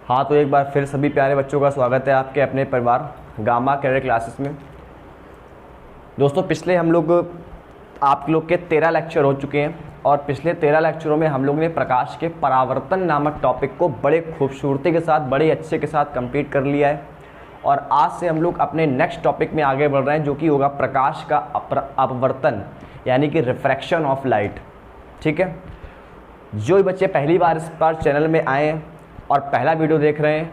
हाँ, तो एक बार फिर सभी प्यारे बच्चों का स्वागत है आपके अपने परिवार गामा कैरियर क्लासेस में। दोस्तों, पिछले हम लोग आप लोग के 13 लेक्चर हो चुके हैं और पिछले 13 लेक्चरों में हम लोग ने प्रकाश के परावर्तन नामक टॉपिक को बड़े खूबसूरती के साथ, बड़े अच्छे के साथ कंप्लीट कर लिया है। और आज से हम लोग अपने नेक्स्ट टॉपिक में आगे बढ़ रहे हैं, जो कि होगा प्रकाश का अपवर्तन, यानी कि रिफ्रैक्शन ऑफ लाइट। ठीक है, जो भी बच्चे पहली बार इस पर चैनल में आए हैं और पहला वीडियो देख रहे हैं,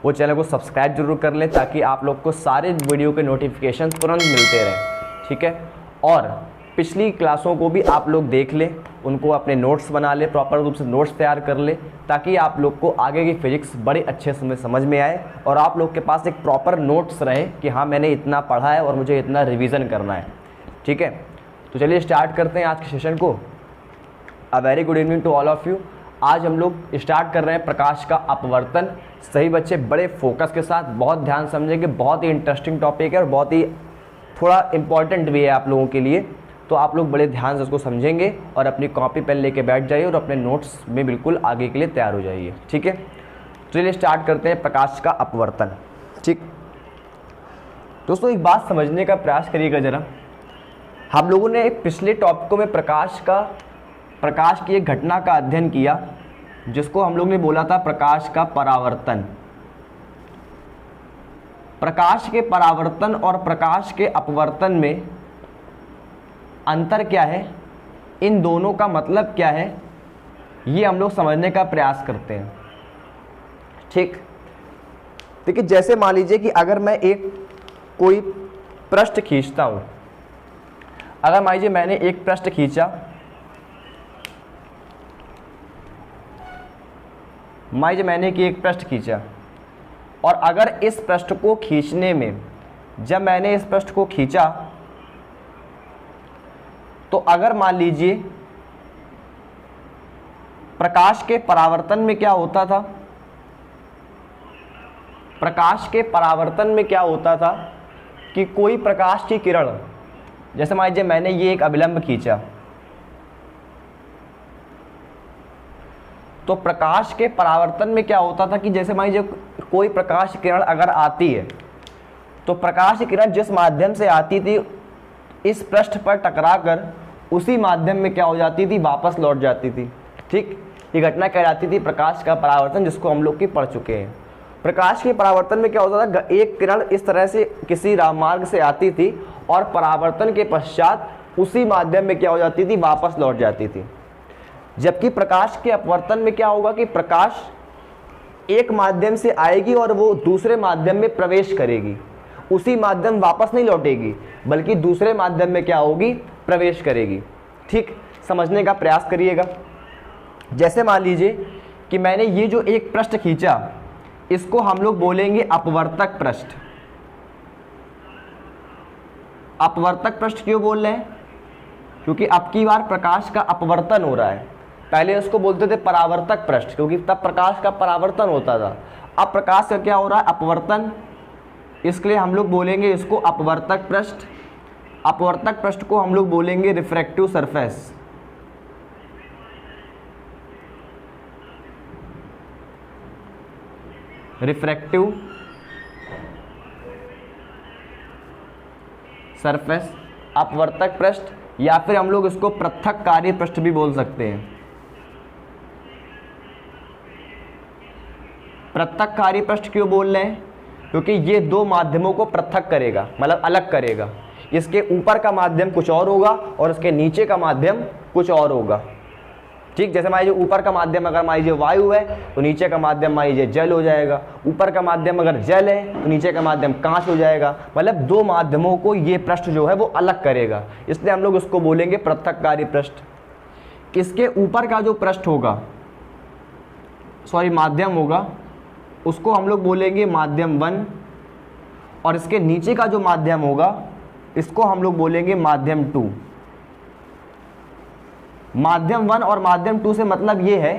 वो चैनल को सब्सक्राइब जरूर कर लें, ताकि आप लोग को सारे वीडियो के नोटिफिकेशन तुरंत मिलते रहें। ठीक है, और पिछली क्लासों को भी आप लोग देख लें, उनको अपने नोट्स बना लें, प्रॉपर रूप से नोट्स तैयार कर लें, ताकि आप लोग को आगे की फिजिक्स बड़े अच्छे से समझ में आए और आप लोग के पास एक प्रॉपर नोट्स रहे कि हाँ, मैंने इतना पढ़ा है और मुझे इतना रिवीजन करना है। ठीक है, तो चलिए स्टार्ट करते हैं आज के सेशन को। A very good evening to all of you. आज हम लोग स्टार्ट कर रहे हैं प्रकाश का अपवर्तन। सही बच्चे बड़े फोकस के साथ बहुत ध्यान समझेंगे, बहुत ही इंटरेस्टिंग टॉपिक है और बहुत ही थोड़ा इम्पॉर्टेंट भी है आप लोगों के लिए। तो आप लोग बड़े ध्यान से उसको समझेंगे और अपनी कॉपी पेन लेके बैठ जाइए और अपने नोट्स में बिल्कुल आगे के लिए तैयार हो जाइए। ठीक है, चलिए स्टार्ट करते हैं प्रकाश का अपवर्तन। ठीक दोस्तों, एक बात समझने का प्रयास करिएगा ज़रा। हम लोगों ने पिछले टॉपिकों में प्रकाश की एक घटना का अध्ययन किया, जिसको हम लोग ने बोला था प्रकाश का परावर्तन। प्रकाश के परावर्तन और प्रकाश के अपवर्तन में अंतर क्या है, इन दोनों का मतलब क्या है, ये हम लोग समझने का प्रयास करते हैं। ठीक, देखिए जैसे मान लीजिए कि अगर मैं कोई पृष्ठ खींचता हूं, अगर मान लीजिए मैंने एक पृष्ठ खींचा, मान लीजिए मैंने एक पृष्ठ खींचा, और अगर इस पृष्ठ को खींचने में, जब मैंने इस पृष्ठ को खींचा, तो अगर मान लीजिए प्रकाश के परावर्तन में क्या होता था, प्रकाश के परावर्तन में क्या होता था कि कोई प्रकाश की किरण, जैसे मान लीजिए मैंने ये एक अभिलंब खींचा, तो प्रकाश के परावर्तन में क्या होता था कि जैसे मान लीजिए कोई प्रकाश किरण अगर आती है, तो प्रकाश की किरण जिस माध्यम से आती थी, इस पृष्ठ पर टकराकर उसी माध्यम में क्या हो जाती थी, वापस लौट जाती थी। ठीक, ये घटना कहलाती थी प्रकाश का परावर्तन, जिसको हम लोग की पढ़ चुके हैं। प्रकाश के परावर्तन में क्या होता था, एक किरण इस तरह से किसी राजमार्ग से आती थी और परावर्तन के पश्चात उसी माध्यम में क्या हो जाती थी, वापस लौट जाती थी। जबकि प्रकाश के अपवर्तन में क्या होगा कि प्रकाश एक माध्यम से आएगी और वो दूसरे माध्यम में प्रवेश करेगी, उसी माध्यम वापस नहीं लौटेगी, बल्कि दूसरे माध्यम में क्या होगी, प्रवेश करेगी। ठीक, समझने का प्रयास करिएगा। जैसे मान लीजिए कि मैंने ये जो एक पृष्ठ खींचा, इसको हम लोग बोलेंगे अपवर्तक पृष्ठ। अपवर्तक पृष्ठ क्यों बोल रहे हैं, क्योंकि अब की बार प्रकाश का अपवर्तन हो रहा है। पहले उसको बोलते थे परावर्तक पृष्ठ, क्योंकि तब प्रकाश का परावर्तन होता था। अब प्रकाश का क्या हो रहा है, अपवर्तन, इसलिए हम लोग बोलेंगे इसको अपवर्तक पृष्ठ। अपवर्तक पृष्ठ को हम लोग बोलेंगे रिफ्रैक्टिव सरफेस। रिफ्रैक्टिव सरफेस, अपवर्तक पृष्ठ, या फिर हम लोग इसको पृथक्कारी पृष्ठ भी बोल सकते हैं। पृथक्कारी पृष्ठ क्यों बोल रहे हैं, क्योंकि ये दो माध्यमों को पृथक करेगा, मतलब अलग करेगा। इसके ऊपर का माध्यम कुछ और होगा और इसके नीचे का माध्यम कुछ और होगा। ठीक, जैसे मान लीजिए ऊपर का माध्यम अगर मान लीजिए वायु है, तो नीचे का माध्यम मान लीजिए जल हो जाएगा। ऊपर का माध्यम अगर जल है, तो नीचे का माध्यम कांच हो जाएगा। मतलब दो माध्यमों को ये पृष्ठ जो है वो अलग करेगा, इसलिए हम लोग उसको बोलेंगे पृथक्कारी पृष्ठ। इसके ऊपर का जो पृष्ठ होगा, माध्यम होगा, उसको हम लोग बोलेंगे माध्यम 1, और इसके नीचे का जो माध्यम होगा, इसको हम लोग बोलेंगे माध्यम 2। माध्यम 1 और माध्यम 2 से मतलब ये है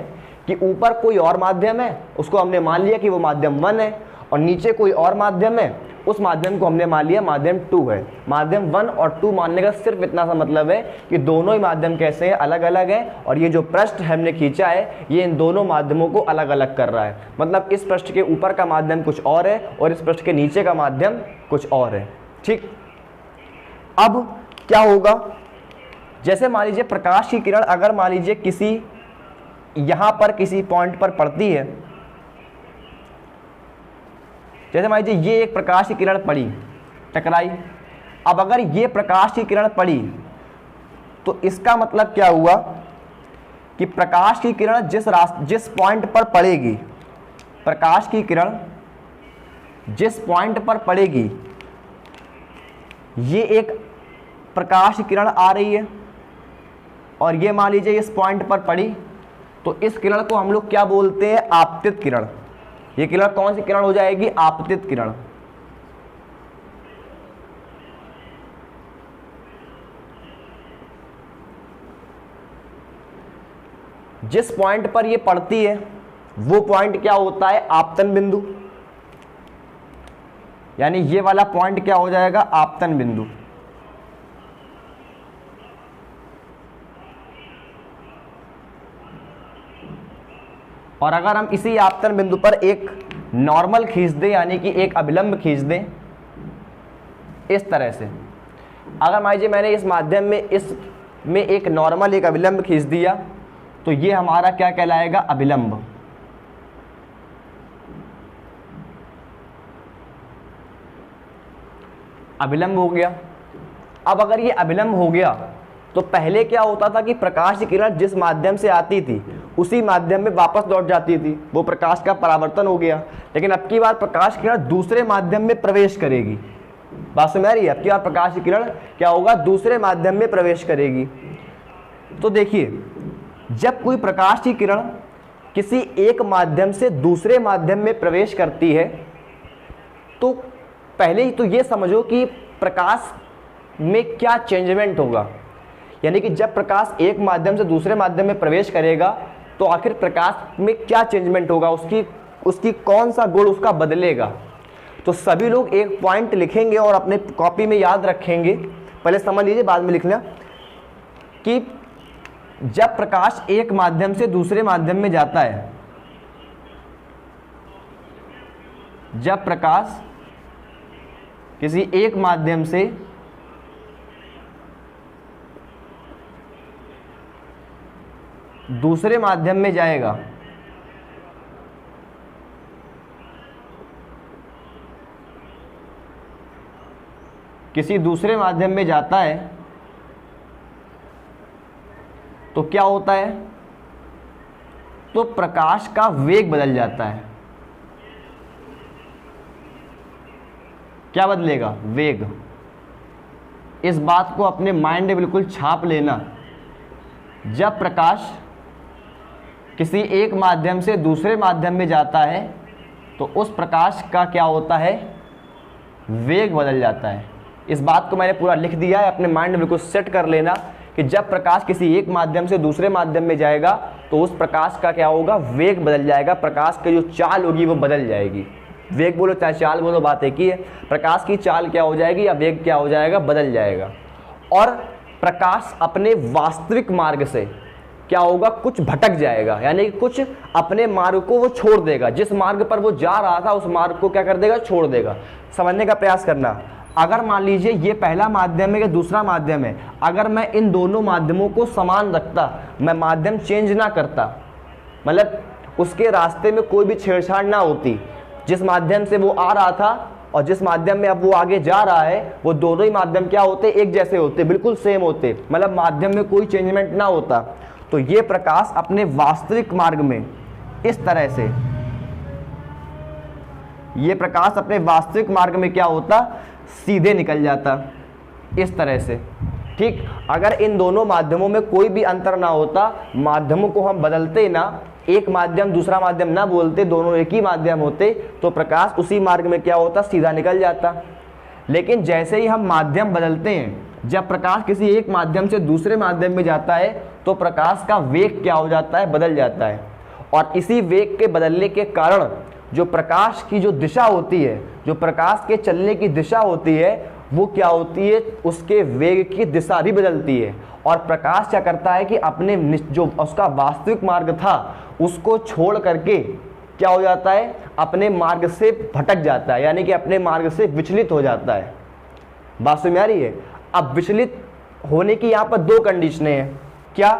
कि ऊपर कोई और माध्यम है, उसको हमने मान लिया कि वो माध्यम 1 है, और नीचे कोई और माध्यम है, उस माध्यम को हमने मान लिया माध्यम 2 है। माध्यम 1 और 2 मानने का सिर्फ इतना सा मतलब है कि दोनों ही माध्यम कैसे हैं, अलग अलग है, और ये जो पृष्ठ हमने खींचा है ये इन दोनों माध्यमों को अलग अलग कर रहा है। मतलब इस पृष्ठ के ऊपर का माध्यम कुछ और है और इस पृष्ठ के नीचे का माध्यम कुछ और है। ठीक, अब क्या होगा, जैसे मान लीजिए प्रकाश की किरण अगर मान लीजिए किसी यहां पर किसी पॉइंट पर पड़ती है, जैसे मान लीजिए ये एक प्रकाश की किरण पड़ी, टकराई। अब अगर ये प्रकाश की किरण पड़ी तो इसका मतलब क्या हुआ कि प्रकाश की किरण जिस पॉइंट पर पड़ेगी, प्रकाश की किरण जिस पॉइंट पर पड़ेगी, ये एक प्रकाश की किरण आ रही है और ये मान लीजिए इस पॉइंट पर पड़ी, तो इस किरण को हम लोग क्या बोलते हैं, आपतित किरण। ये किरण कौन सी किरण हो जाएगी, आपतित किरण। जिस पॉइंट पर ये पड़ती है वो पॉइंट क्या होता है, आपतन बिंदु, यानी ये वाला पॉइंट क्या हो जाएगा, आपतन बिंदु। और अगर हम इसी आपतन बिंदु पर एक नॉर्मल खींच दें, यानी कि एक अभिलंब खींच दें इस तरह से, अगर मान लीजिए मैंने इस माध्यम में इसमें एक नॉर्मल एक अभिलंब खींच दिया तो ये हमारा क्या कहलाएगा, अभिलंब। अभिलंब हो गया। अब अगर ये अभिलंब हो गया तो पहले क्या होता था कि प्रकाश की किरण जिस माध्यम से आती थी उसी माध्यम में वापस लौट जाती थी, वो प्रकाश का परावर्तन हो गया। लेकिन अब की बार प्रकाश की किरण दूसरे माध्यम में प्रवेश करेगी। बात समझ आ रही है, अब की बार प्रकाश की किरण क्या होगा, दूसरे माध्यम में प्रवेश करेगी। तो देखिए, जब कोई प्रकाश की किरण किसी एक माध्यम से दूसरे माध्यम में प्रवेश करती है तो पहले ही तो ये समझो कि प्रकाश में क्या चेंजमेंट होगा, यानी कि जब प्रकाश एक माध्यम से दूसरे माध्यम में प्रवेश करेगा तो आखिर प्रकाश में क्या चेंजमेंट होगा, उसकी कौन सा गुण उसका बदलेगा। तो सभी लोग एक पॉइंट लिखेंगे और अपने कॉपी में याद रखेंगे, पहले समझ लीजिए बाद में लिखना, कि जब प्रकाश एक माध्यम से दूसरे माध्यम में जाता है, जब प्रकाश किसी एक माध्यम से दूसरे माध्यम में जाएगा किसी दूसरे माध्यम में जाता है तो क्या होता है, तो प्रकाश का वेग बदल जाता है। क्या बदलेगा, वेग। इस बात को अपने माइंड में बिल्कुल छाप लेना। जब प्रकाश किसी एक माध्यम से दूसरे माध्यम में जाता है तो उस प्रकाश का क्या होता है, वेग बदल जाता है। इस बात को मैंने पूरा लिख दिया है, अपने माइंड में बिल्कुल सेट कर लेना कि जब प्रकाश किसी एक माध्यम से दूसरे माध्यम में जाएगा तो उस प्रकाश का क्या होगा, वेग बदल जाएगा। प्रकाश की जो चाल होगी वो बदल जाएगी। वेग बोलो चाहे चाल बोलो, बात एक ही है। प्रकाश की चाल क्या हो जाएगी या वेग क्या हो जाएगा, बदल जाएगा। और प्रकाश अपने वास्तविक मार्ग से क्या होगा, कुछ भटक जाएगा, यानी कि कुछ अपने मार्ग को वो छोड़ देगा। जिस मार्ग पर वो जा रहा था उस मार्ग को क्या कर देगा, छोड़ देगा। समझने का प्रयास करना। अगर मान लीजिए ये पहला माध्यम है या दूसरा माध्यम है, अगर मैं इन दोनों माध्यमों को समान रखता, मैं माध्यम चेंज ना करता, मतलब उसके रास्ते में कोई भी छेड़छाड़ ना होती, जिस माध्यम से वो आ रहा था और जिस माध्यम में अब वो आगे जा रहा है, वो दोनों ही माध्यम क्या होते, एक जैसे होते, बिल्कुल सेम होते, मतलब माध्यम में कोई चेंजमेंट ना होता, तो ये प्रकाश अपने वास्तविक मार्ग में इस तरह से, ये प्रकाश अपने वास्तविक मार्ग में क्या होता, सीधे निकल जाता इस तरह से। ठीक, अगर इन दोनों माध्यमों में कोई भी अंतर ना होता, माध्यमों को हम बदलते ना, एक माध्यम दूसरा माध्यम ना बोलते, दोनों एक ही माध्यम होते, तो प्रकाश उसी मार्ग में क्या होता, सीधा निकल जाता। लेकिन जैसे ही हम माध्यम बदलते हैं, जब प्रकाश किसी एक माध्यम से दूसरे माध्यम में जाता है तो प्रकाश का वेग क्या हो जाता है, बदल जाता है। और इसी वेग के बदलने के कारण जो प्रकाश की जो दिशा होती है, जो प्रकाश के चलने की दिशा होती है, वो क्या होती है, उसके वेग की दिशा भी बदलती है। और प्रकाश क्या करता है कि अपने जो उसका वास्तविक मार्ग था उसको छोड़ करके क्या हो जाता है, अपने मार्ग से भटक जाता है, यानी कि अपने मार्ग से विचलित हो जाता है। बात समझ में आ रही है? अब विचलित होने की यहाँ पर दो कंडीशनें हैं। क्या?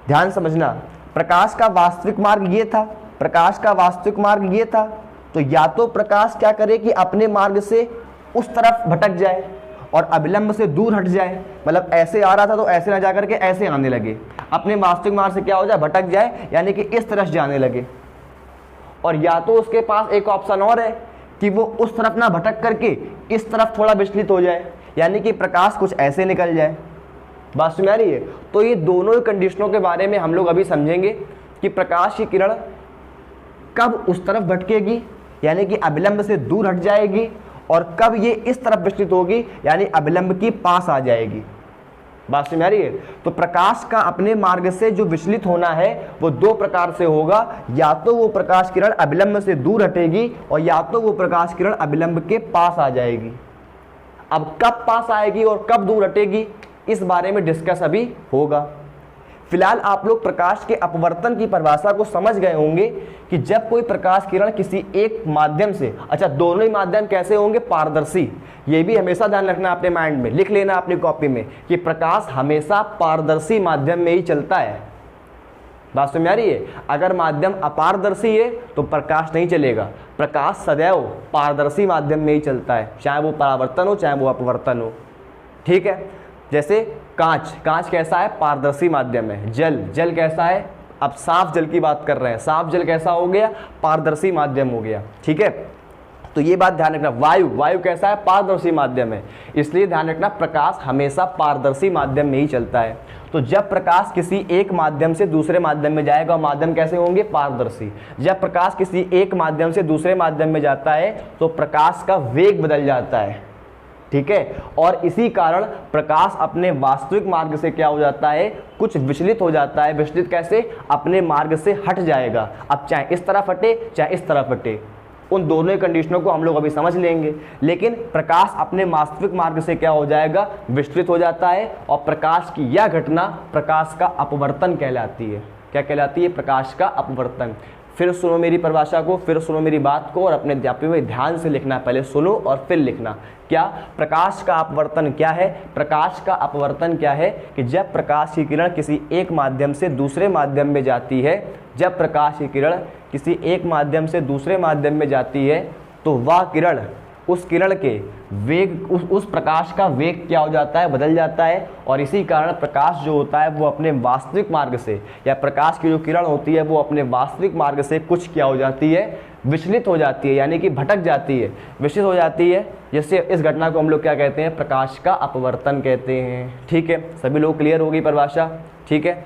ध्यान समझना। प्रकाश का वास्तविक मार्ग ये था, प्रकाश का वास्तविक मार्ग ये था, तो या तो प्रकाश क्या करे कि अपने मार्ग से उस तरफ भटक जाए और अविलंब से दूर हट जाए, मतलब ऐसे आ रहा था तो ऐसे ना जा करके ऐसे आने लगे, अपने वास्तविक मार्ग से क्या हो जाए, भटक जाए, यानी कि इस तरफ जाने लगे। और या तो उसके पास एक ऑप्शन और है कि वो उस तरफ ना भटक करके इस तरफ थोड़ा विचलित हो जाए, यानी कि प्रकाश कुछ ऐसे निकल जाए। बात समझ आ रही है? तो ये दोनों ही कंडीशनों के बारे में हम लोग अभी समझेंगे कि प्रकाश की किरण कब उस तरफ भटकेगी, यानी कि अविलंब से दूर हट जाएगी, और कब ये इस तरफ विचलित होगी, यानी अविलंब की पास आ जाएगी। बात समझ आ रही है? तो प्रकाश का अपने मार्ग से जो विचलित होना है वो दो प्रकार से होगा, या तो वो प्रकाश किरण अविलंब से दूर हटेगी और या तो वो प्रकाश किरण अविलंब के पास आ जाएगी। अब कब पास आएगी और कब दूर हटेगी, इस बारे में डिस्कस अभी होगा। फिलहाल आप लोग प्रकाश के अपवर्तन की परिभाषा को समझ गए होंगे कि जब कोई प्रकाश किरण किसी एक माध्यम से, अच्छा दोनों ही माध्यम कैसे होंगे, पारदर्शी। ये भी हमेशा ध्यान रखना अपने माइंड में, लिख लेना अपनी कॉपी में कि प्रकाश हमेशा पारदर्शी माध्यम में ही चलता है। बात समझ आ रही है? अगर माध्यम अपारदर्शी है तो प्रकाश नहीं चलेगा। प्रकाश सदैव पारदर्शी माध्यम में ही चलता है, चाहे वो परावर्तन हो चाहे वो अपवर्तन हो। ठीक है? जैसे कांच, कांच कैसा है, पारदर्शी माध्यम है। जल, जल कैसा है, अब साफ जल की बात कर रहे हैं, साफ जल कैसा हो गया, पारदर्शी माध्यम हो गया। ठीक है? तो ये बात ध्यान रखना। वायु, वायु कैसा है, पारदर्शी माध्यम है, इसलिए ध्यान रखना प्रकाश हमेशा पारदर्शी माध्यम में ही चलता है। तो जब प्रकाश किसी एक माध्यम से दूसरे माध्यम में जाएगा, माध्यम कैसे होंगे, पारदर्शी। जब प्रकाश किसी एक माध्यम से दूसरे माध्यम में जाता है तो प्रकाश का वेग बदल जाता है। ठीक है? और इसी कारण प्रकाश अपने वास्तविक मार्ग से क्या हो जाता है, कुछ विचलित हो जाता है। विचलित कैसे, अपने मार्ग से हट जाएगा। अब चाहे इस तरफ हटे चाहे इस तरफ हटे, उन दोनों कंडीशनों को हम लोग अभी समझ लेंगे। लेकिन प्रकाश अपने वास्तविक मार्ग से क्या हो जाएगा, विचलित हो जाता है। और प्रकाश की यह घटना प्रकाश का अपवर्तन कहलाती है। क्या कहलाती है, प्रकाश का अपवर्तन। फिर सुनो मेरी परिभाषा को, फिर सुनो मेरी बात को और अपने अध्यापक में ध्यान से लिखना। पहले सुनो और फिर लिखना। क्या प्रकाश का अपवर्तन क्या है? प्रकाश का अपवर्तन क्या है कि जब प्रकाश की किरण किसी एक माध्यम से दूसरे माध्यम में जाती है, जब प्रकाश की किरण किसी एक माध्यम से दूसरे माध्यम में जाती है तो वह किरण, उस किरण के वेग, उस प्रकाश का वेग क्या हो जाता है, बदल जाता है। और इसी कारण प्रकाश जो होता है वो अपने वास्तविक मार्ग से, या प्रकाश की जो किरण होती है वो अपने वास्तविक मार्ग से कुछ क्या हो जाती है, विचलित हो जाती है, यानी कि भटक जाती है, विचलित हो जाती है। जिससे इस घटना को हम लोग क्या कहते हैं, प्रकाश का अपवर्तन कहते हैं। ठीक है? सभी लोग क्लियर हो गई परिभाषा? ठीक है?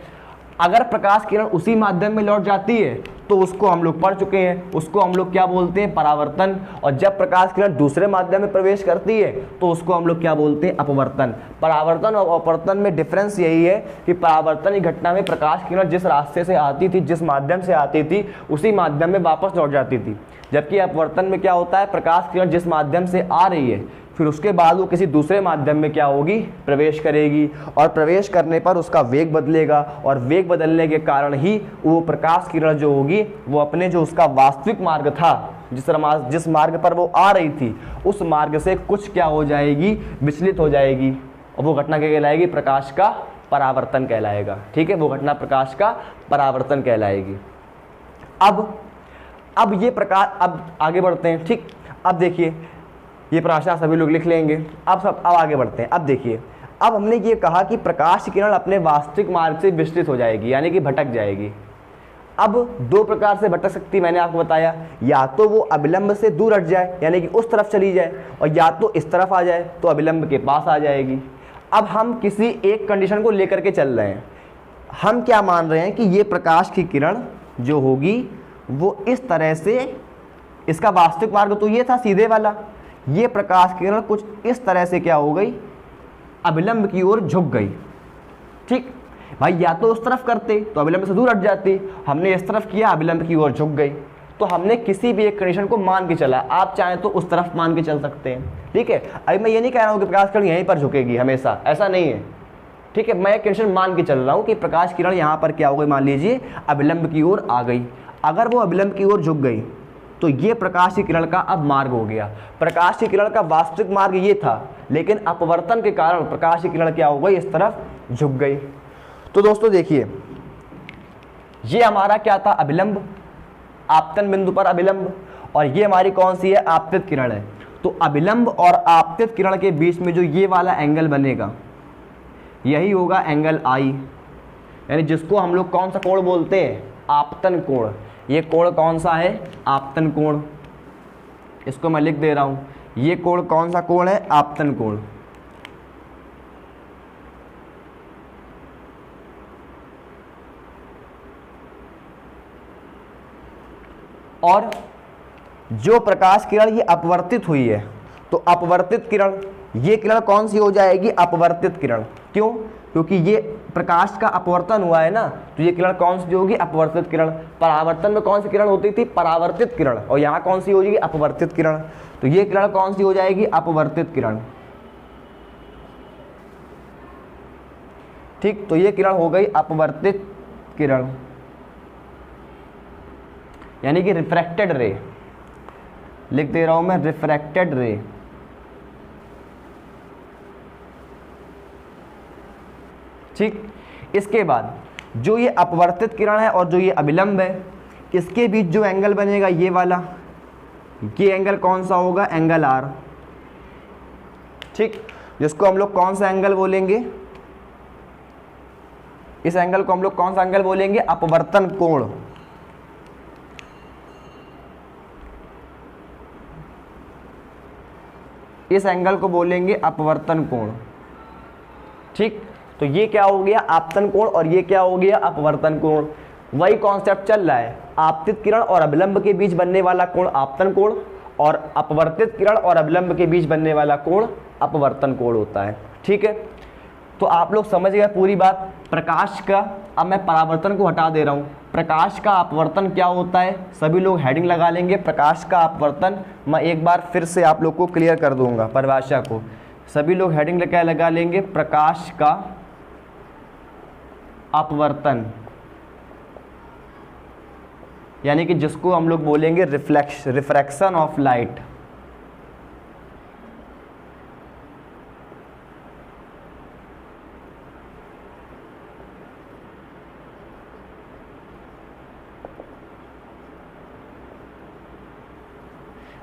अगर प्रकाश किरण उसी माध्यम में लौट जाती है तो उसको हम लोग पढ़ चुके हैं, उसको हम लोग क्या बोलते हैं, परावर्तन। और जब प्रकाश किरण दूसरे माध्यम में प्रवेश करती है तो उसको हम लोग क्या बोलते हैं, अपवर्तन। परावर्तन और अपवर्तन में डिफरेंस यही है कि परावर्तन की घटना में प्रकाश किरण जिस रास्ते से आती थी, जिस माध्यम से आती थी, उसी माध्यम में वापस लौट जाती थी। जबकि अपवर्तन में क्या होता है, प्रकाश किरण जिस माध्यम से आ रही है फिर उसके बाद वो किसी दूसरे माध्यम में क्या होगी, प्रवेश करेगी। और प्रवेश करने पर उसका वेग बदलेगा, और वेग बदलने के कारण ही वो प्रकाश किरण जो होगी वो अपने जो उसका वास्तविक मार्ग था, जिस मार्ग पर वो आ रही थी, उस मार्ग से कुछ क्या हो जाएगी, विचलित हो जाएगी। और वो घटना क्या कहलाएगी, प्रकाश का परावर्तन कहलाएगा। ठीक है? वो घटना प्रकाश का परावर्तन कहलाएगी। अब ये प्रकाश, अब आगे बढ़ते हैं। ठीक? अब देखिए, ये परिभाषा सभी लोग लिख लेंगे। अब आगे बढ़ते हैं। अब देखिए, अब हमने ये कहा कि प्रकाश किरण अपने वास्तविक मार्ग से विचलित हो जाएगी, यानी कि भटक जाएगी। अब दो प्रकार से भटक सकती, मैंने आपको बताया, या तो वो अविलंब से दूर हट जाए यानी कि उस तरफ चली जाए, और या तो इस तरफ आ जाए तो अविलंब के पास आ जाएगी। अब हम किसी एक कंडीशन को लेकर के चल रहे हैं। हम क्या मान रहे हैं कि ये प्रकाश की किरण जो होगी वो इस तरह से, इसका वास्तविक मार्ग तो ये था सीधे वाला, ये प्रकाश किरण कुछ इस तरह से क्या हो गई, अविलंब की ओर झुक गई। ठीक भाई, या तो उस तरफ करते तो अविलंब से दूर हट जाती, हमने इस तरफ किया, अविलंब की ओर झुक गई। तो हमने किसी भी एक कंडीशन को मान के चला, आप चाहें तो उस तरफ मान के चल सकते हैं, ठीक है। अभी मैं ये नहीं कह रहा हूँ कि प्रकाश किरण यहीं पर झुकेगी हमेशा, ऐसा नहीं है, ठीक है। मैं एक कंडीशन मान के चल रहा हूँ कि प्रकाश किरण यहाँ पर क्या हो गई, मान लीजिए अभिलंब की ओर आ गई। अगर वो अभिलंब की ओर झुक गई तो ये प्रकाश की किरण का अब मार्ग हो गया। प्रकाश की किरण का वास्तविक मार्ग ये था, लेकिन अपवर्तन के कारण प्रकाश की किरण क्या हो गई, इस तरफ झुक गई। तो दोस्तों देखिए, ये हमारा क्या था, अभिलंब, आपतन बिंदु पर अभिलंब, और ये हमारी कौन सी है, आपतित किरण है। तो अभिलंब और आपतित किरण के बीच में जो ये वाला एंगल बनेगा यही होगा एंगल आई, यानी जिसको हम लोग कौन सा कोण बोलते हैं, आपतन कोण। ये कोण कौन सा है, आपतन कोण। इसको मैं लिख दे रहा हूं, ये कोण कौन सा कोण है, आपतन कोण। और जो प्रकाश किरण ये अपवर्तित हुई है, तो अपवर्तित किरण, ये किरण कौन सी हो जाएगी, अपवर्तित किरण। क्यों, क्योंकि ये प्रकाश का अपवर्तन हुआ है ना, तो ये किरण कौन सी होगी, अपवर्तित किरण। परावर्तन में कौन सी किरण होती थी, परावर्तित किरण, और यहाँ कौन सी हो जाएगी, अपवर्तित किरण। तो ये किरण कौन सी हो जाएगी, अपवर्तित किरण, ठीक। तो ये किरण हो गई अपवर्तित किरण, यानी कि रिफ्रैक्टेड रे, लिख दे रहा हूं मैं, रिफ्रैक्टेड रे। ठीक। इसके बाद जो ये अपवर्तित किरण है और जो ये अभिलंब है, इसके बीच जो एंगल बनेगा ये वाला, ये एंगल कौन सा होगा, एंगल आर, ठीक। जिसको हम लोग कौन सा एंगल बोलेंगे, इस एंगल को हम लोग कौन सा एंगल बोलेंगे, अपवर्तन कोण। इस एंगल को बोलेंगे अपवर्तन कोण, ठीक। तो ये क्या हो गया, आपतन कोण, और ये क्या हो गया, अपवर्तन कोण। वही कॉन्सेप्ट चल रहा है, आपतित किरण और अभिलंब के बीच बनने वाला कोण आपतन कोण, और अपवर्तित किरण और अभिलंब के बीच बनने वाला कोण अपवर्तन कोण होता है, ठीक है। तो आप लोग समझ गए पूरी बात। प्रकाश का, अब मैं परावर्तन को हटा दे रहा हूँ, प्रकाश का अपवर्तन क्या होता है, सभी लोग हेडिंग लगा लेंगे, प्रकाश का अपवर्तन। मैं एक बार फिर से आप लोग को क्लियर कर दूंगा परिभाषा को, सभी लोग हेडिंग लगा लेंगे, प्रकाश का अपवर्तन, यानी कि जिसको हम लोग बोलेंगे refraction of light.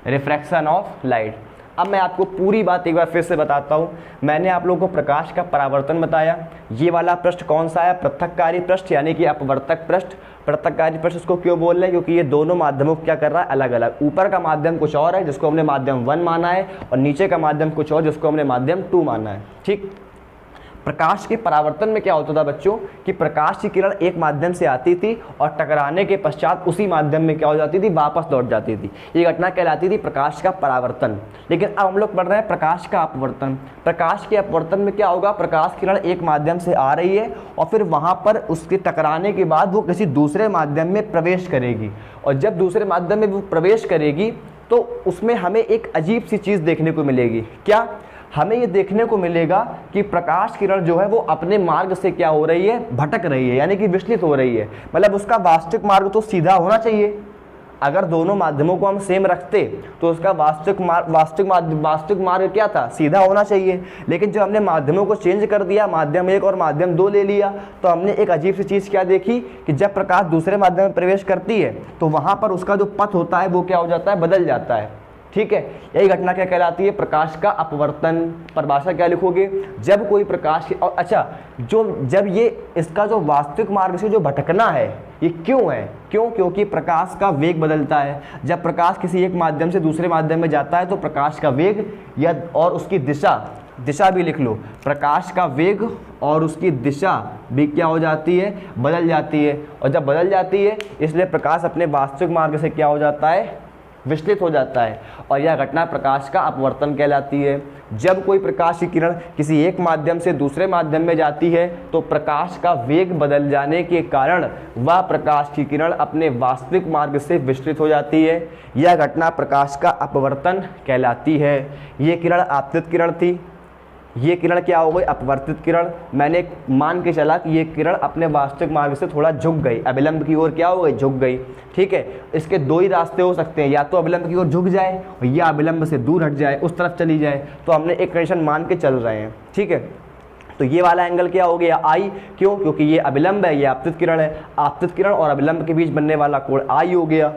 Refraction of light. अब मैं आपको पूरी बात एक बार फिर से बताता हूँ। मैंने आप लोगों को प्रकाश का परावर्तन बताया, ये वाला पृष्ठ कौन सा है, पृथककारी पृष्ठ, यानी कि अपवर्तक पृष्ठ। पृथककारी पृष्ठ उसको क्यों बोल रहे हैं, क्योंकि ये दोनों माध्यमों को क्या कर रहा है, अलग अलग। ऊपर का माध्यम कुछ और है जिसको हमने माध्यम 1 माना है, और नीचे का माध्यम कुछ और जिसको हमने माध्यम 2 माना है, ठीक। प्रकाश के परावर्तन में क्या होता था बच्चों, कि प्रकाश की किरण एक माध्यम से आती थी और टकराने के पश्चात उसी माध्यम में क्या हो जाती थी, वापस लौट जाती थी। ये घटना कहलाती थी प्रकाश का परावर्तन। लेकिन अब हम लोग पढ़ रहे हैं प्रकाश का अपवर्तन। प्रकाश के अपवर्तन में क्या होगा, प्रकाश किरण एक माध्यम से आ रही है और फिर वहाँ पर उसके टकराने के बाद वो किसी दूसरे माध्यम में प्रवेश करेगी, और जब दूसरे माध्यम में वो प्रवेश करेगी तो उसमें हमें एक अजीब सी चीज़ देखने को मिलेगी। क्या, हमें ये देखने को मिलेगा कि प्रकाश किरण जो है वो अपने मार्ग से क्या हो रही है, भटक रही है, यानी कि विचलित हो रही है। मतलब उसका वास्तविक मार्ग तो सीधा होना चाहिए। अगर दोनों माध्यमों को हम सेम रखते तो उसका वास्तविक मार्ग क्या था, सीधा होना चाहिए। लेकिन जब हमने माध्यमों को चेंज कर दिया, माध्यम 1 और माध्यम 2 ले लिया, तो हमने एक अजीब सी चीज़ क्या देखी कि जब प्रकाश दूसरे माध्यम में प्रवेश करती है तो वहाँ पर उसका जो पथ होता है वो क्या हो जाता है, बदल जाता है, ठीक है। यही घटना क्या कहलाती है, प्रकाश का अपवर्तन। परिभाषा क्या लिखोगे, जब कोई प्रकाश, और अच्छा, जब ये इसका जो वास्तविक मार्ग से जो भटकना है ये क्यों है, क्योंकि प्रकाश का वेग बदलता है। जब प्रकाश किसी एक माध्यम से दूसरे माध्यम में जाता है तो प्रकाश का वेग या और उसकी दिशा भी लिख लो, प्रकाश का वेग और उसकी दिशा भी क्या हो जाती है, बदल जाती है। और जब बदल जाती है इसलिए प्रकाश अपने वास्तविक मार्ग से क्या हो जाता है, विचलित हो जाता है, और यह घटना प्रकाश का अपवर्तन कहलाती है। जब कोई प्रकाश की किरण किसी एक माध्यम से दूसरे माध्यम में जाती है तो प्रकाश का वेग बदल जाने के कारण वह प्रकाश की किरण अपने वास्तविक मार्ग से विचलित हो जाती है। यह घटना प्रकाश का अपवर्तन कहलाती है। ये किरण आपतित किरण थी, ये किरण क्या हो गई? अपवर्तित किरण। मैंने मान के चला कि ये किरण अपने वास्तविक मार्ग से थोड़ा झुक गई, अभिलंब की ओर क्या हो गई? झुक गई। ठीक है, इसके दो ही रास्ते हो सकते हैं, या तो अभिलंब की ओर झुक जाए या अभिलंब से दूर हट जाए, उस तरफ चली जाए। तो हमने एक कंडीशन मान के चल रहे हैं। ठीक है, तो ये वाला एंगल क्या हो गया? आई। क्यों? क्योंकि ये अभिलंब है, ये आपतित किरण है। आपतित किरण और अभिलंब के बीच बनने वाला कोण आई हो गया।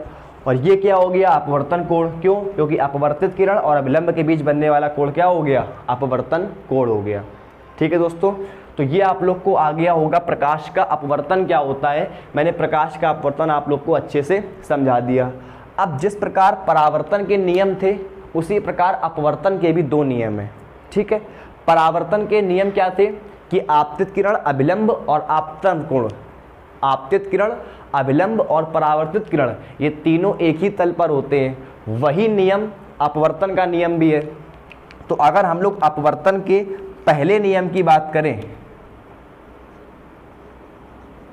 और ये क्या हो गया? अपवर्तन कोण। क्यों? क्योंकि अपवर्तित किरण और अभिलंब के बीच बनने वाला कोण क्या हो गया? अपवर्तन कोण हो गया। ठीक है दोस्तों, तो ये आप लोग को आ गया होगा प्रकाश का अपवर्तन क्या होता है। मैंने प्रकाश का अपवर्तन आप लोग को अच्छे से समझा दिया। अब जिस प्रकार परावर्तन के नियम थे उसी प्रकार अपवर्तन के भी दो नियम हैं। ठीक है, परावर्तन के नियम क्या थे कि आपतित किरण, अभिलंब और आपतन कोण, आपतित किरण, अभिलंब और परावर्तित किरण ये तीनों एक ही तल पर होते हैं। वही नियम अपवर्तन का नियम भी है। तो अगर हम लोग अपवर्तन के पहले नियम की बात करें,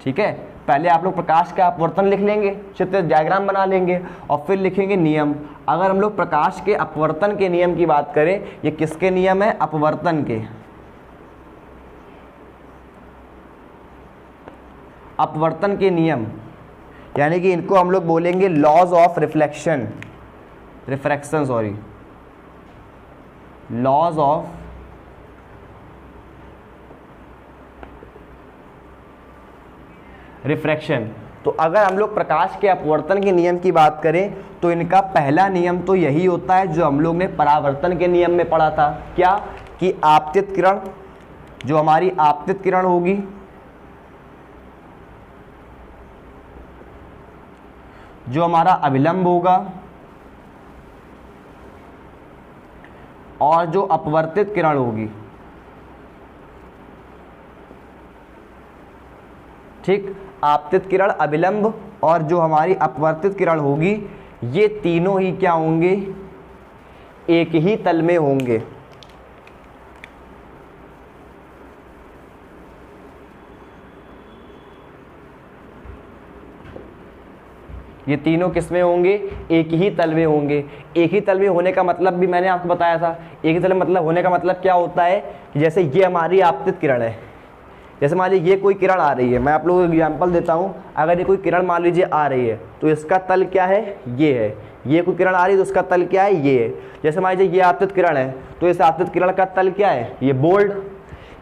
ठीक है, पहले आप लोग प्रकाश का अपवर्तन लिख लेंगे, चित्र डायग्राम बना लेंगे और फिर लिखेंगे नियम। अगर हम लोग प्रकाश के अपवर्तन के नियम की बात करें, ये किसके नियम है? अपवर्तन के। अपवर्तन के नियम, यानी कि इनको हम लोग बोलेंगे laws of reflection, refraction sorry, laws of refraction. तो अगर हम लोग प्रकाश के अपवर्तन के नियम की बात करें तो इनका पहला नियम तो यही होता है जो हम लोग ने परावर्तन के नियम में पढ़ा था। क्या? कि आपतित किरण, जो हमारी आपतित किरण होगी, जो हमारा अभिलंब होगा, और जो अपवर्तित किरण होगी, ठीक, आपतित किरण, अभिलंब और जो हमारी अपवर्तित किरण होगी, ये तीनों ही क्या होंगे? एक ही तल में होंगे। ये तीनों किस में होंगे? एक ही तल में होंगे। एक ही तल में होने का मतलब भी मैंने आपको बताया था। एक ही तल में मतलब होने का मतलब क्या होता है कि जैसे ये हमारी आपतित किरण है, जैसे मान लीजिए ये कोई किरण आ रही है, मैं आप लोगों को एग्जांपल देता हूँ। अगर ये कोई किरण मान लीजिए आ रही है तो इसका तल क्या है? ये है। ये कोई किरण आ रही है तो उसका तल क्या है? ये है। जैसे मान लीजिए ये आपतित किरण है तो इस आपतित किरण का तल क्या है? ये बोल्ड।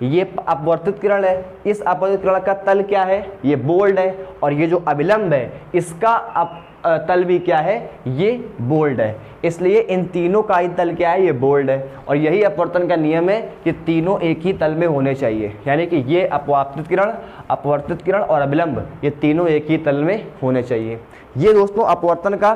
ये अपवर्तित किरण है, इस अपवर्तित किरण का तल क्या है? ये बोल्ड है। और ये जो अभिलंब है इसका तल भी क्या है? ये बोल्ड है। इसलिए इन तीनों का ही तल क्या है? ये बोल्ड है। और यही अपवर्तन का नियम है कि तीनों एक ही तल में होने चाहिए, यानी कि ये आपतित किरण, अपवर्तित किरण और अभिलंब ये तीनों एक ही तल में होने चाहिए। ये दोस्तों अपवर्तन का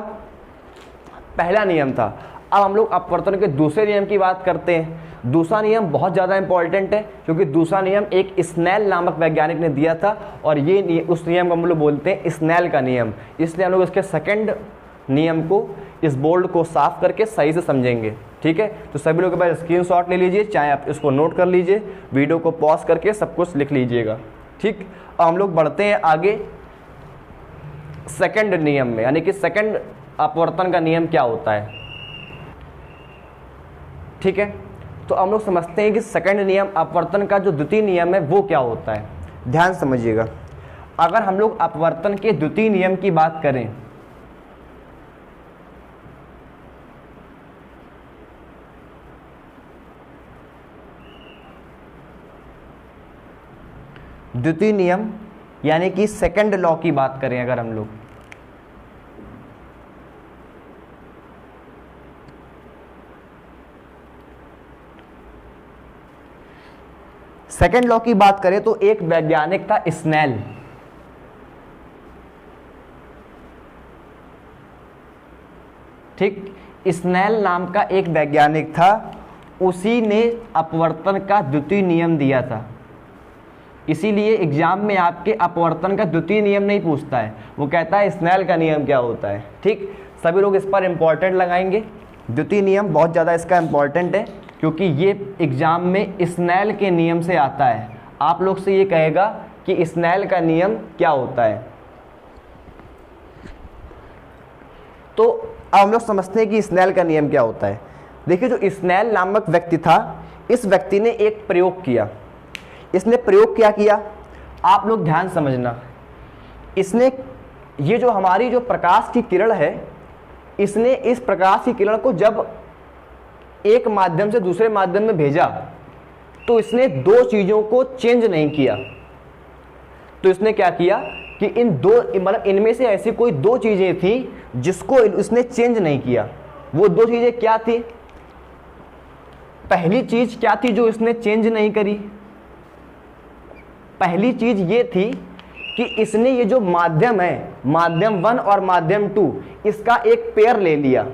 पहला नियम था। अब हम लोग अपवर्तन के दूसरे नियम की बात करते हैं। दूसरा नियम बहुत ज़्यादा इंपॉर्टेंट है क्योंकि दूसरा नियम एक स्नेल नामक वैज्ञानिक ने दिया था और ये उस नियम को हम लोग बोलते हैं स्नेल का नियम। इसलिए हम लोग इसके सेकंड नियम को, इस बोल्ड को साफ करके सही से समझेंगे। ठीक है, तो सभी लोग के पास स्क्रीनशॉट ले लीजिए, चाहे आप इसको नोट कर लीजिए, वीडियो को पॉज करके सब कुछ लिख लीजिएगा। ठीक, अब हम लोग बढ़ते हैं आगे सेकंड नियम में, यानी कि सेकंड अपवर्तन का नियम क्या होता है। ठीक है, तो हम लोग समझते हैं कि सेकंड नियम अपवर्तन का जो द्वितीय नियम है वो क्या होता है। ध्यान समझिएगा। अगर हम लोग अपवर्तन के द्वितीय नियम की बात करें, द्वितीय नियम यानी कि सेकंड लॉ की बात करें, अगर हम लोग सेकेंड लॉ की बात करें तो एक वैज्ञानिक था स्नेल। ठीक, स्नेल नाम का एक वैज्ञानिक था, उसी ने अपवर्तन का द्वितीय नियम दिया था। इसीलिए एग्जाम में आपके अपवर्तन का द्वितीय नियम नहीं पूछता है, वो कहता है स्नेल का नियम क्या होता है। ठीक, सभी लोग इस पर इंपॉर्टेंट लगाएंगे। द्वितीय नियम बहुत ज़्यादा इसका इंपॉर्टेंट है। क्योंकि ये एग्जाम में स्नेल के नियम से आता है। आप लोग से ये कहेगा कि स्नेल का नियम क्या होता है। तो अब हम लोग समझते हैं कि स्नेल का नियम क्या होता है। देखिए, जो स्नेल नामक व्यक्ति था, इस व्यक्ति ने एक प्रयोग किया। इसने प्रयोग क्या किया, आप लोग ध्यान समझना। इसने ये जो हमारी जो प्रकाश की किरण है, इसने इस प्रकाश की किरण को जब एक माध्यम से दूसरे माध्यम में भेजा तो इसने दो चीजों को चेंज नहीं किया। तो इसने क्या किया कि इन दो, मतलब इनमें से ऐसी कोई दो चीजें थी जिसको इसने चेंज नहीं किया। वो दो चीजें क्या थी? पहली चीज क्या थी जो इसने चेंज नहीं करी? पहली चीज ये थी कि इसने ये जो माध्यम है, माध्यम 1 और माध्यम 2, इसका एक पेयर ले लिया,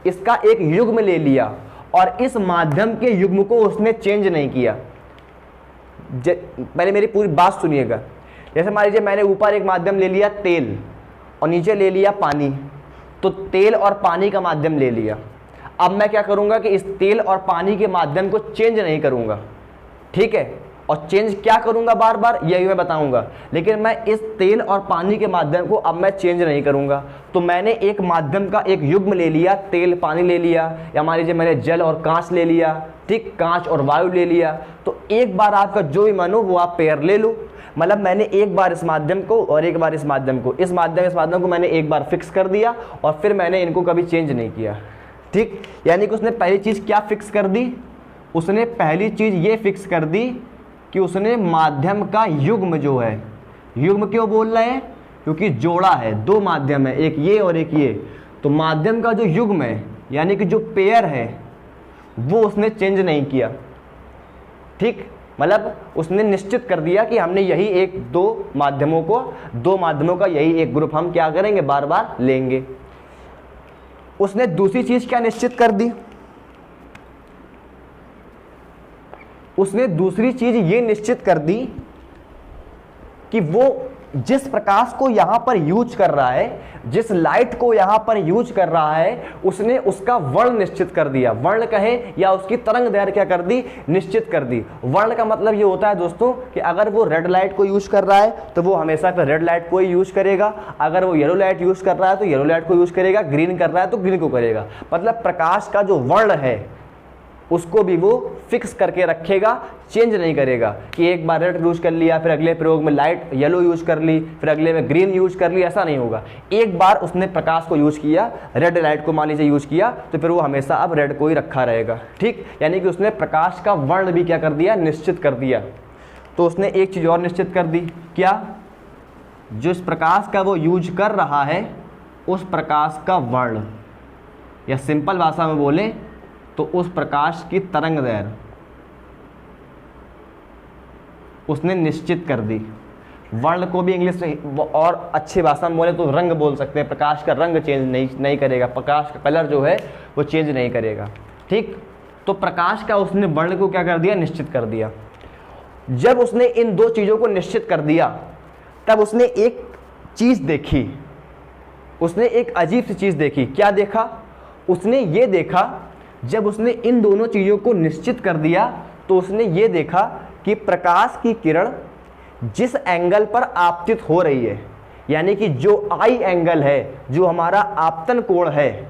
इसका एक युग्म ले लिया और इस माध्यम के युग्म को उसने चेंज नहीं किया। पहले मेरी पूरी बात सुनिएगा। जैसे मान लीजिए मैंने ऊपर एक माध्यम ले लिया तेल और नीचे ले लिया पानी, तो तेल और पानी का माध्यम ले लिया। अब मैं क्या करूंगा कि इस तेल और पानी के माध्यम को चेंज नहीं करूंगा, ठीक है। और चेंज क्या करूंगा बार बार, यही मैं बताऊंगा। लेकिन मैं इस तेल और पानी के माध्यम को अब मैं चेंज नहीं करूंगा। तो मैंने एक माध्यम का एक युग्म ले लिया, तेल पानी ले लिया, या मान लीजिए मैंने जल और कांच ले लिया, ठीक, कांच और वायु ले लिया। तो एक बार आपका जो भी मन हो वो आप पेयर ले लो। मतलब मैंने एक बार इस माध्यम को और एक बार इस माध्यम को, इस माध्यम को मैंने एक बार फिक्स कर दिया और फिर मैंने इनको कभी चेंज नहीं किया, ठीक। यानी कि उसने पहली चीज क्या फिक्स कर दी? उसने पहली चीज ये फिक्स कर दी कि उसने माध्यम का युग्म जो है, युग्म क्यों बोल रहे हैं? क्योंकि जोड़ा है, दो माध्यम है, एक ये और एक ये। तो माध्यम का जो युग्म है यानी कि जो पेयर है वो उसने चेंज नहीं किया, ठीक। मतलब उसने निश्चित कर दिया कि हमने यही एक दो माध्यमों का यही एक ग्रुप हम क्या करेंगे, बार बार लेंगे। उसने दूसरी चीज क्या निश्चित कर दी? उसने दूसरी चीज ये निश्चित कर दी कि वो जिस प्रकाश को यहां पर यूज कर रहा है, जिस लाइट को यहां पर यूज कर रहा है, उसने उसका वर्ण निश्चित कर दिया। वर्ण कहें या उसकी तरंग दैर्घ्य क्या कर दी, निश्चित कर दी। वर्ण का मतलब ये होता है दोस्तों कि अगर वो रेड लाइट को यूज कर रहा है तो वो हमेशा फिर रेड लाइट को ही यूज करेगा। अगर वो येलो लाइट यूज कर रहा है तो येलो लाइट को यूज करेगा। ग्रीन कर रहा है तो ग्रीन को करेगा। मतलब प्रकाश का जो वर्ण है उसको भी वो फिक्स करके रखेगा, चेंज नहीं करेगा कि एक बार रेड यूज कर लिया फिर अगले प्रयोग में लाइट येलो यूज कर ली, फिर अगले में ग्रीन यूज कर ली, ऐसा नहीं होगा। एक बार उसने प्रकाश को यूज किया, रेड लाइट को मान लीजिए यूज किया, तो फिर वो हमेशा अब रेड को ही रखा रहेगा, ठीक। यानी कि उसने प्रकाश का वर्ण भी क्या कर दिया, निश्चित कर दिया। तो उसने एक चीज और निश्चित कर दी, क्या? जिस प्रकाश का वो यूज कर रहा है उस प्रकाश का वर्ण, या सिंपल भाषा में बोले तो उस प्रकाश की तरंग दैर्घ्य उसने निश्चित कर दी। वर्ण को भी इंग्लिश में और अच्छी भाषा में बोले तो रंग बोल सकते हैं। प्रकाश का रंग चेंज नहीं करेगा, प्रकाश का कलर जो है वो चेंज नहीं करेगा, ठीक। तो प्रकाश का उसने वर्ण को क्या कर दिया, निश्चित कर दिया। जब उसने इन दो चीजों को निश्चित कर दिया तब उसने एक चीज देखी, उसने एक अजीब सी चीज देखी। क्या देखा? उसने ये देखा, जब उसने इन दोनों चीजों को निश्चित कर दिया तो उसने ये देखा कि प्रकाश की किरण जिस एंगल पर आपतित हो रही है, यानी कि जो आई एंगल है, जो हमारा आपतन कोण है,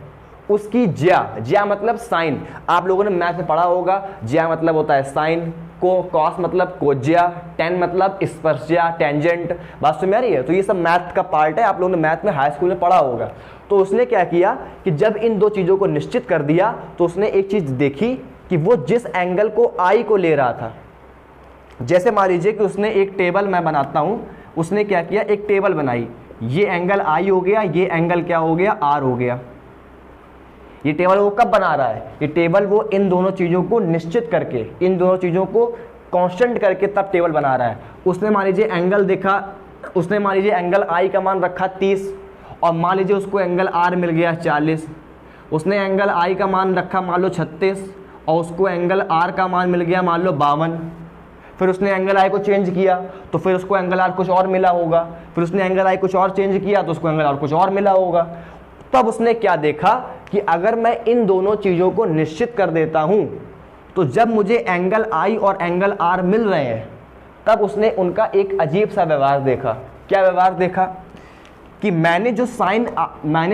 उसकी ज्या मतलब साइन। आप लोगों ने मैथ में पढ़ा होगा, ज्या मतलब होता है साइन, कॉस मतलब कोज्या, टेन मतलब स्पर्शज्या, टेंजेंट। बात समझ आ रही है? तो ये सब मैथ का पार्ट है, आप लोगों ने मैथ में हाई स्कूल में पढ़ा होगा। तो उसने क्या किया कि जब इन दो चीजों को निश्चित कर दिया तो उसने एक चीज देखी कि वो जिस एंगल को आई को ले रहा था, जैसे मान लीजिए कि उसने एक टेबल मैं बनाता हूं, उसने क्या किया, एक टेबल बनाई, ये एंगल आई हो गया, ये एंगल क्या हो गया, आर हो गया। ये टेबल वो कब बना रहा है? ये टेबल वो इन दोनों चीजों को निश्चित करके, इन दोनों चीजों को कांस्टेंट करके तब टेबल बना रहा है। उसने मान लीजिए एंगल देखा, उसने मान लीजिए एंगल आई का मान रखा 30 और मान लीजिए उसको एंगल आर मिल गया 40। उसने एंगल आई का मान रखा मान लो 36 और उसको एंगल आर का मान मिल गया मान लो 52। फिर उसने एंगल आई को चेंज किया तो फिर उसको एंगल आर कुछ और मिला होगा। फिर उसने एंगल आई कुछ और चेंज किया तो उसको एंगल आर कुछ और मिला होगा। तब उसने क्या देखा कि अगर मैं इन दोनों चीज़ों को निश्चित कर देता हूं तो जब मुझे एंगल आई और एंगल आर मिल रहे हैं तब उसने उनका एक अजीब सा व्यवहार देखा। क्या व्यवहार देखा? कि मैंने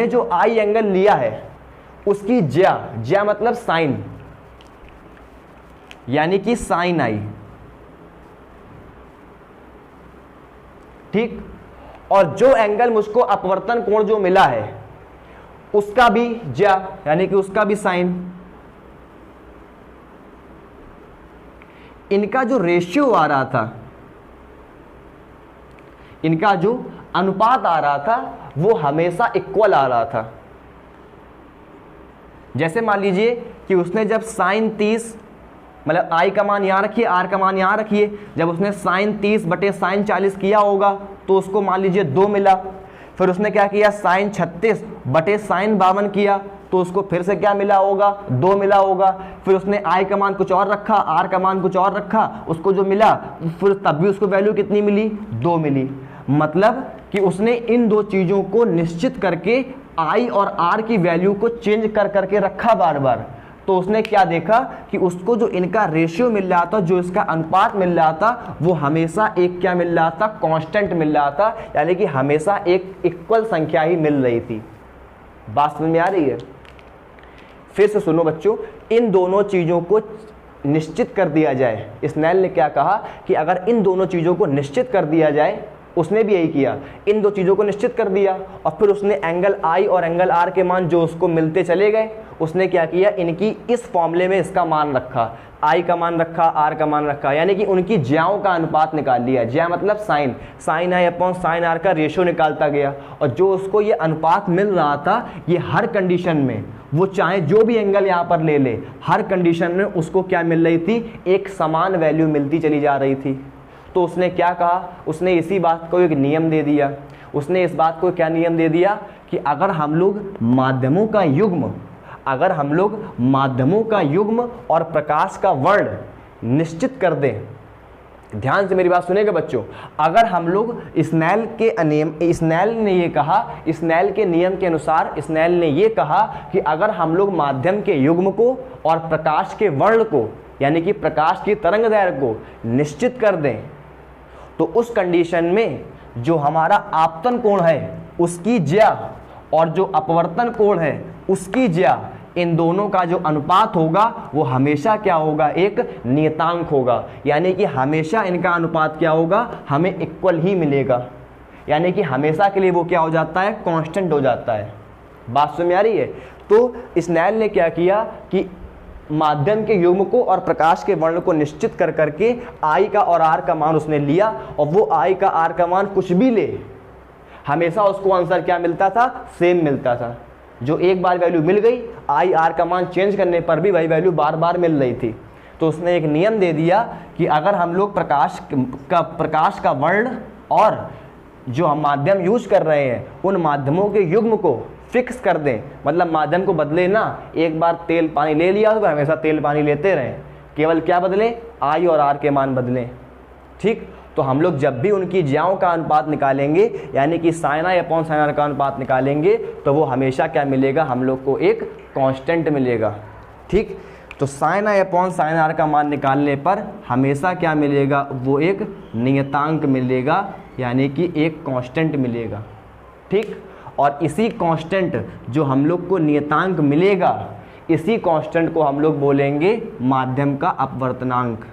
जो आई एंगल लिया है उसकी ज्या मतलब साइन, यानी कि साइन आई, ठीक। और जो एंगल मुझको अपवर्तन कोण जो मिला है उसका भी ज्या, यानी कि उसका भी साइन। इनका जो रेशियो आ रहा था, इनका जो अनुपात आ रहा था वो हमेशा इक्वल आ रहा था। जैसे मान लीजिए कि उसने जब साइन 30, मतलब आई का मान यहां रखिए, आर का मान यहां रखिए, जब उसने साइन 30 बटे साइन 40 किया होगा तो उसको मान लीजिए 2 मिला। फिर उसने क्या किया, साइन 36 बटे साइन 52 किया तो उसको फिर से क्या मिला होगा, 2 मिला होगा। फिर उसने आई का मान कुछ और रखा, आर का मान कुछ और रखा, उसको जो मिला फिर तब भी उसको वैल्यू कितनी मिली, 2 मिली। मतलब कि उसने इन दो चीजों को निश्चित करके आई और आर की वैल्यू को चेंज कर करके रखा बार बार। तो उसने क्या देखा कि उसको जो इनका रेशियो मिल रहा था, जो इसका अनुपात मिल रहा था, वो हमेशा एक क्या मिल रहा था, कांस्टेंट मिल रहा था, यानी कि हमेशा एक इक्वल संख्या ही मिल रही थी। बात समझ में आ रही है? फिर से सुनो बच्चों, इन दोनों चीजों को निश्चित कर दिया जाए। स्नेल ने क्या कहा कि अगर इन दोनों चीजों को निश्चित कर दिया जाए, उसने भी यही किया, इन दो चीजों को निश्चित कर दिया और फिर उसने एंगल आई और एंगल आर के मान जो उसको मिलते चले गए, उसने क्या किया, इनकी इस फॉर्मूले में इसका मान रखा, आई का मान रखा, आर का मान रखा, यानी कि उनकी ज्याओं का अनुपात निकाल लिया। ज्या मतलब sine, sine i upon sine r का रेशियो निकालता गया। और जो उसको ये अनुपात मिल रहा था, ये हर कंडीशन में, वो चाहे जो भी एंगल यहाँ पर ले ले, हर कंडीशन में उसको क्या मिल रही थी, एक समान वैल्यू मिलती चली जा रही थी। तो उसने क्या कहा, उसने इसी बात को एक नियम दे दिया। उसने इस बात को क्या नियम दे दिया कि अगर हम लोग माध्यमों का युग्म और प्रकाश का वर्ण निश्चित कर दें, ध्यान से मेरी बात सुनेगा बच्चों, अगर हम लोग स्नेल के नियम के अनुसार स्नेल ने ये कहा कि अगर हम लोग माध्यम के युग्म को और प्रकाश के वर्ण को, यानी कि प्रकाश की तरंग दैर्घ्य को निश्चित कर दें, तो उस कंडीशन में जो हमारा आपतन कोण है उसकी ज्या और जो अपवर्तन कोण है उसकी ज्या, इन दोनों का जो अनुपात होगा वो हमेशा क्या होगा, एक नियतांक होगा। यानी कि हमेशा इनका अनुपात क्या होगा, हमें इक्वल ही मिलेगा। यानी कि हमेशा के लिए वो क्या हो जाता है, कांस्टेंट हो जाता है। बात समझ में आ रही है? तो स्नेल ने क्या किया कि माध्यम के युग्म को और प्रकाश के वर्ण को निश्चित कर करके आई का और आर का मान उसने लिया, और वो आई का आर का मान कुछ भी ले, हमेशा उसको आंसर क्या मिलता था, सेम मिलता था। जो एक बार वैल्यू मिल गई, आई आर का मान चेंज करने पर भी वही वैल्यू बार बार मिल रही थी। तो उसने एक नियम दे दिया कि अगर हम लोग प्रकाश का वर्ण और जो हम माध्यम यूज कर रहे हैं उन माध्यमों के युग्म को फिक्स कर दें, मतलब माध्यम को बदले ना, एक बार तेल पानी ले लिया तो हमेशा तेल पानी लेते रहें, केवल क्या बदलें, आई और आर के मान बदलें। ठीक, तो हम लोग जब भी उनकी ज्याओं का अनुपात निकालेंगे, यानी कि sine i upon sine r का अनुपात निकालेंगे, तो वो हमेशा क्या मिलेगा, हम लोग को एक कांस्टेंट मिलेगा। ठीक, तो sine i upon sine r का मान निकालने पर हमेशा क्या मिलेगा, वो एक नियतांक मिलेगा, यानी कि एक कांस्टेंट मिलेगा। ठीक, और इसी कांस्टेंट जो हम लोग को नियतांक मिलेगा, इसी कांस्टेंट को हम लोग बोलेंगे माध्यम का अपवर्तनांक।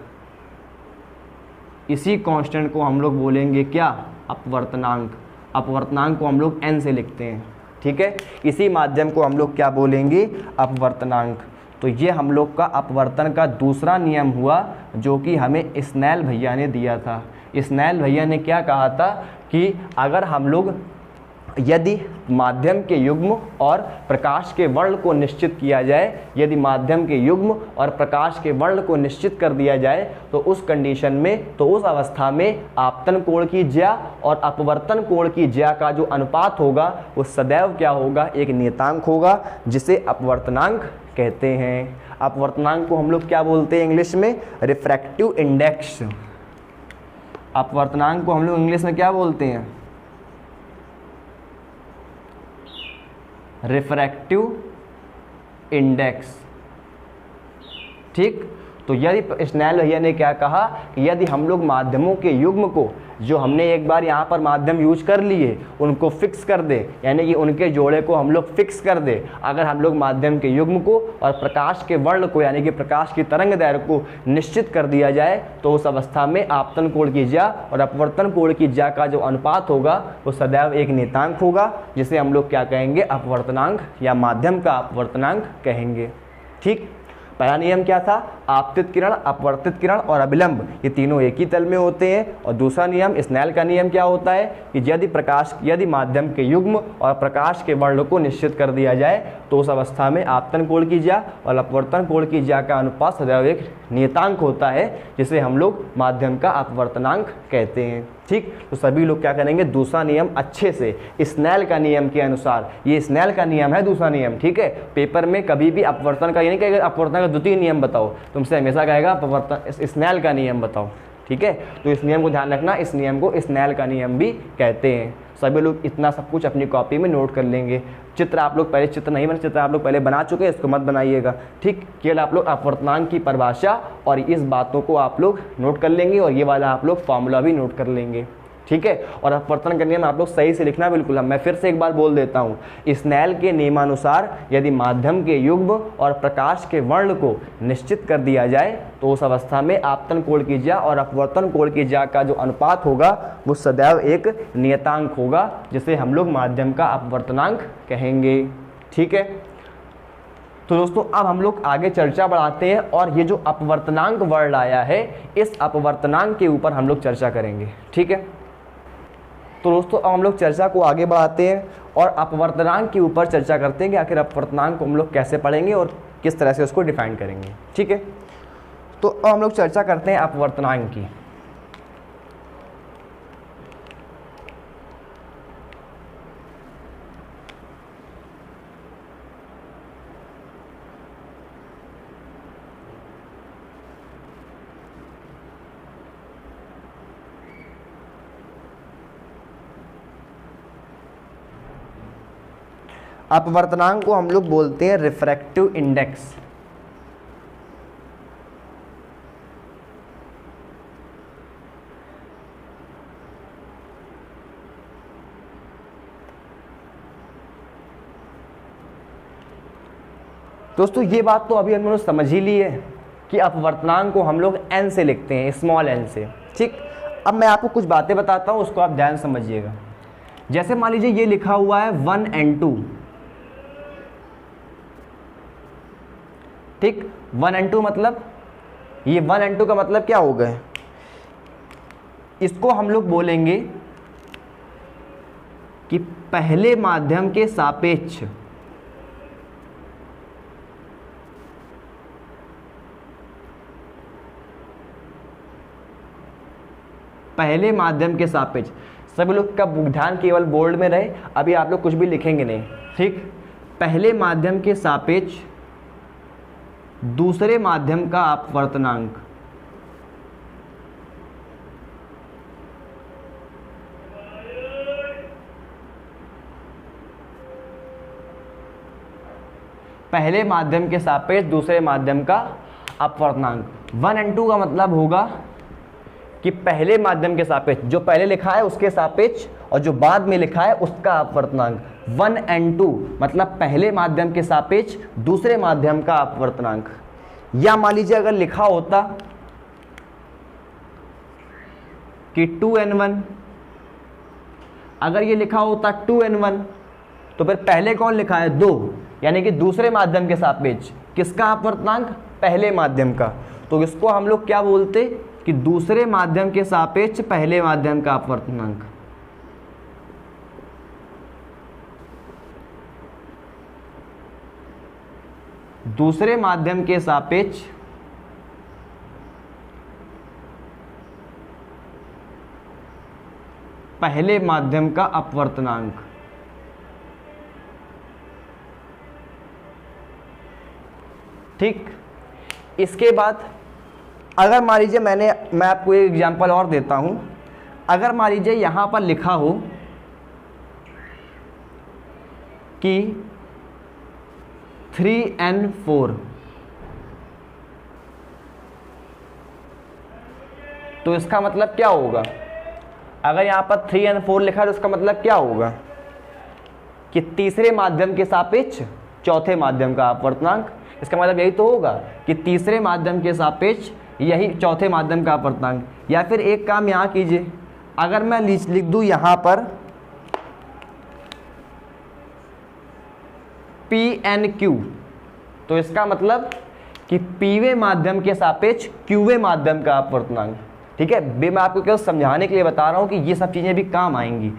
इसी कांस्टेंट को हम लोग बोलेंगे क्या, अपवर्तनांक। अपवर्तनांक को हम लोग n से लिखते हैं। ठीक है, इसी माध्यम को हम लोग क्या बोलेंगे, अपवर्तनांक। तो ये हम लोग का अपवर्तन का दूसरा नियम हुआ, जो कि हमें स्नेल भैया ने दिया था। स्नेल भैया ने क्या कहा था कि अगर हम लोग यदि माध्यम के युग्म और प्रकाश के वर्ण को निश्चित किया जाए, यदि माध्यम के युग्म और प्रकाश के वर्ण को निश्चित कर दिया जाए, तो उस कंडीशन में, तो उस अवस्था में आपतन कोण की ज्या और अपवर्तन कोण की ज्या का जो अनुपात होगा वो सदैव क्या होगा, एक नियतांक होगा, जिसे अपवर्तनांक कहते हैं। अपवर्तनांक को हम लोग क्या बोलते हैं इंग्लिश में, रिफ्रैक्टिव इंडेक्स। अपवर्तनांक को हम लोग इंग्लिश में क्या बोलते हैं, रिफ्रैक्टिव इंडेक्स। ठीक, तो यदि स्नेल भैया ने क्या कहा कि यदि हम लोग माध्यमों के युग्म को, जो हमने एक बार यहाँ पर माध्यम यूज कर लिए, उनको फिक्स कर दे, यानी कि उनके जोड़े को हम लोग फिक्स कर दे। अगर हम लोग माध्यम के युग्म को और प्रकाश के वर्ण को, यानी कि प्रकाश की तरंग दैर्घ्य को निश्चित कर दिया जाए, तो उस अवस्था में आपतन कोण की ज्या और अपवर्तन कोण की ज्या का जो अनुपात होगा वो सदैव एक नियतांक होगा, जिसे हम लोग क्या कहेंगे, अपवर्तनांक या माध्यम का अपवर्तनांक कहेंगे। ठीक, पहला नियम क्या था, आपतित किरण, अपवर्तित किरण और अभिलंब ये तीनों एक ही तल में होते हैं। और दूसरा नियम, स्नेल का नियम क्या होता है कि यदि माध्यम के युग्म और प्रकाश के वर्ण को निश्चित कर दिया जाए, तो उस अवस्था में आपतन कोण की ज्या और अपवर्तन कोण की ज्या का अनुपात सदैव एक नियतांक होता है, जिसे हम लोग माध्यम का अपवर्तनांक कहते हैं। ठीक, तो सभी लोग क्या करेंगे, दूसरा नियम अच्छे से स्नेल का नियम के अनुसार, ये स्नेल का नियम है दूसरा नियम। ठीक है, पेपर में कभी भी अपवर्तन का ये नहीं कहेगा अपवर्तन का द्वितीय नियम बताओ, तुमसे हमेशा कहेगा अपवर्तन स्नेल का नियम बताओ। ठीक है, तो इस नियम को ध्यान रखना, इस नियम को स्नेल का नियम भी कहते हैं। सभी लोग इतना सब कुछ अपनी कॉपी में नोट कर लेंगे। चित्र आप लोग पहले, चित्र नहीं बने, चित्र आप लोग पहले बना चुके हैं, इसको मत बनाइएगा। ठीक, केवल आप लोग अपवर्तनांक की परिभाषा और इस बातों को आप लोग नोट कर लेंगे, और ये वाला आप लोग फॉर्मूला भी नोट कर लेंगे। ठीक है, और अपवर्तन का नियम आप लोग सही से लिखना बिल्कुल। मैं फिर से एक बार बोल देता हूँ, स्नेल के नियमानुसार यदि माध्यम के युग्म और प्रकाश के वर्ण को निश्चित कर दिया जाए, तो उस अवस्था में आपतन कोण की ज्या और अपवर्तन कोण की ज्या का जो अनुपात होगा वो सदैव एक नियतांक होगा, जिसे हम लोग माध्यम का अपवर्तनांक कहेंगे। ठीक है, तो दोस्तों अब हम लोग आगे चर्चा बढ़ाते हैं, और ये जो अपवर्तनांक वर्ड आया है, इस अपवर्तनांक के ऊपर हम लोग चर्चा करेंगे। ठीक है, तो दोस्तों अब हम लोग चर्चा को आगे बढ़ाते हैं और अपवर्तनांक के ऊपर चर्चा करते हैं कि आखिर अपवर्तनांक को हम लोग कैसे पढ़ेंगे और किस तरह से उसको डिफाइन करेंगे। ठीक है, तो अब हम लोग चर्चा करते हैं अपवर्तनांक की। अपवर्तनांक को हम लोग बोलते हैं रिफ्रैक्टिव इंडेक्स। दोस्तों ये बात तो अभी हम लोग समझ ही ली है कि अपवर्तनांक को हम लोग n से लिखते हैं, स्मॉल n से। ठीक, अब मैं आपको कुछ बातें बताता हूँ, उसको आप ध्यान समझिएगा। जैसे मान लीजिए ये लिखा हुआ है 1 and 2। ठीक, 1 and 2 मतलब, ये 1 and 2 का मतलब क्या हो गए, इसको हम लोग बोलेंगे कि पहले माध्यम के सापेक्ष पहले माध्यम के सापेक्ष। सभी लोग का ध्यान केवल बोर्ड में रहे, अभी आप लोग कुछ भी लिखेंगे नहीं। ठीक, पहले माध्यम के सापेक्ष दूसरे माध्यम का अपवर्तनांक। पहले माध्यम के सापेक्ष दूसरे माध्यम का अपवर्तनांक। 1 and 2 का मतलब होगा कि पहले माध्यम के सापेक्ष, जो पहले लिखा है उसके सापेक्ष और जो बाद में लिखा है उसका अपवर्तनांक। 1 and 2 मतलब पहले माध्यम के सापेक्ष दूसरे माध्यम का अपवर्तनांक। या मान लीजिए अगर लिखा होता कि 2n1, अगर ये लिखा होता 2n1, तो फिर पहले कौन लिखा है, 2, यानी कि दूसरे माध्यम के सापेक्ष किसका अपवर्तनांक, पहले माध्यम का। तो इसको हम लोग क्या बोलते कि दूसरे माध्यम के सापेक्ष पहले माध्यम का अपवर्तनांक। दूसरे माध्यम के सापेक्ष पहले माध्यम का अपवर्तनांक। ठीक, इसके बाद अगर मान लीजिए मैं आपको एक एग्जांपल और देता हूं। अगर मान लीजिए यहां पर लिखा हो कि 3n4, तो इसका मतलब क्या होगा, अगर यहाँ पर 3 और 4 लिखा है तो इसका मतलब क्या होगा कि तीसरे माध्यम के सापेक्ष चौथे माध्यम का अपवर्तनांक। इसका मतलब यही तो होगा कि तीसरे माध्यम के सापेक्ष यही चौथे माध्यम का अपवर्तनांक। या फिर एक काम यहाँ कीजिए, अगर मैं लिख दूँ यहाँ पर PNQ, तो इसका मतलब कि पीवे माध्यम के सापेक्ष क्यूवे माध्यम का अपवर्तनांक। ठीक है, मैं आपको केवल समझाने के लिए बता रहा हूँ कि ये सब चीज़ें भी काम आएंगी।